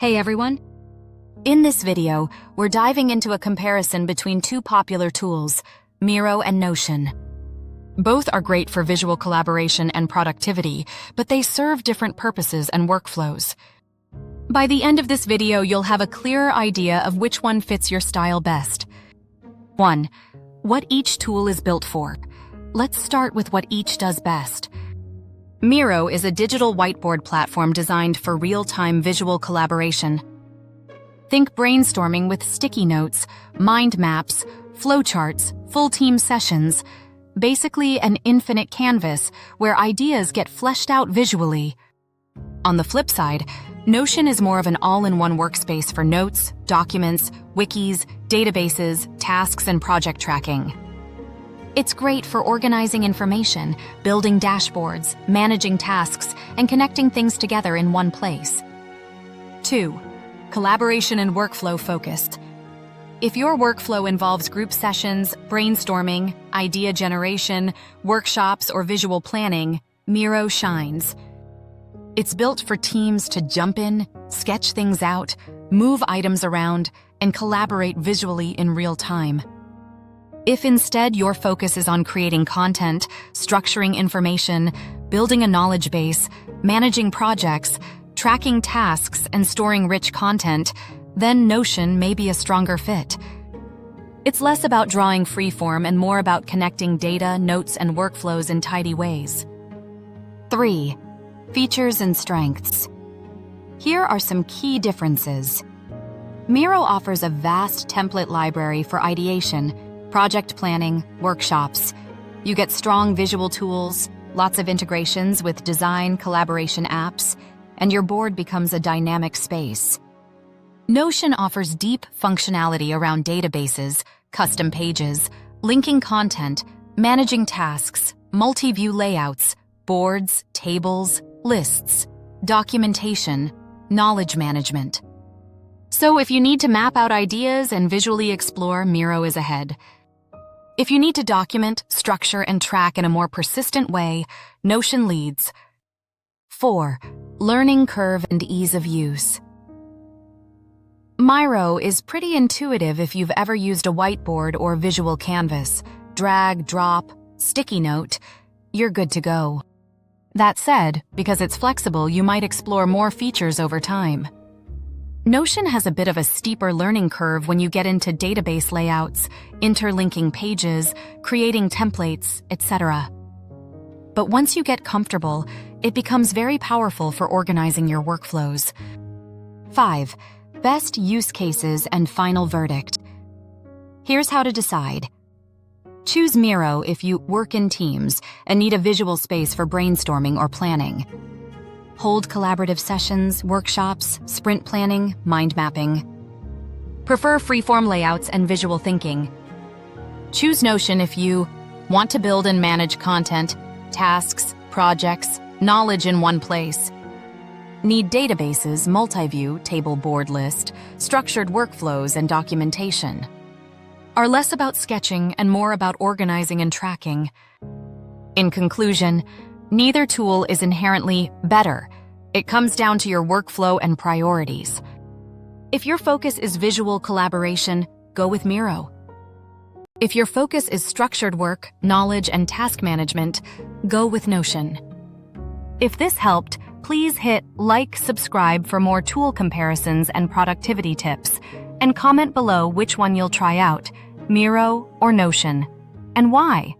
Hey everyone! In this video, we're diving into a comparison between two popular tools, Miro and Notion. Both are great for visual collaboration and productivity, but they serve different purposes and workflows. By the end of this video, you'll have a clearer idea of which one fits your style best. 1. What each tool is built for. Let's start with what each does best. Miro is a digital whiteboard platform designed for real-time visual collaboration. Think brainstorming with sticky notes, mind maps, flowcharts, full team sessions, basically an infinite canvas where ideas get fleshed out visually. On the flip side, Notion is more of an all-in-one workspace for notes, documents, wikis, databases, tasks, and project tracking. It's great for organizing information, building dashboards, managing tasks, and connecting things together in one place. 2. Collaboration and workflow focused. If your workflow involves group sessions, brainstorming, idea generation, workshops, or visual planning, Miro shines. It's built for teams to jump in, sketch things out, move items around, and collaborate visually in real time. If instead your focus is on creating content, structuring information, building a knowledge base, managing projects, tracking tasks, and storing rich content, then Notion may be a stronger fit. It's less about drawing freeform and more about connecting data, notes, and workflows in tidy ways. 3. Features and strengths. Here are some key differences. Miro offers a vast template library for ideation, project planning, workshops. You get strong visual tools, lots of integrations with design, collaboration apps, and your board becomes a dynamic space. Notion offers deep functionality around databases, custom pages, linking content, managing tasks, multi-view layouts, boards, tables, lists, documentation, knowledge management. So if you need to map out ideas and visually explore, Miro is ahead. If you need to document, structure, and track in a more persistent way, Notion leads. 4. Learning curve and ease of use. Miro is pretty intuitive if you've ever used a whiteboard or visual canvas. Drag, drop, sticky note, you're good to go. That said, because it's flexible, you might explore more features over time. Notion has a bit of a steeper learning curve when you get into database layouts, interlinking pages, creating templates, etc. But once you get comfortable, it becomes very powerful for organizing your workflows. 5. Best use cases and final verdict. Here's how to decide. Choose Miro if you work in teams and need a visual space for brainstorming or planning. Hold collaborative sessions, workshops, sprint planning, mind mapping. Prefer freeform layouts and visual thinking. Choose Notion if you want to build and manage content, tasks, projects, knowledge in one place. Need databases, multi-view, table board list, structured workflows, and documentation. Are less about sketching and more about organizing and tracking. In conclusion, neither tool is inherently better. It comes down to your workflow and priorities. If your focus is visual collaboration, go with Miro. If your focus is structured work, knowledge, and task management, go with Notion. If this helped, please hit like, subscribe for more tool comparisons and productivity tips, and comment below which one you'll try out, Miro or Notion, and why.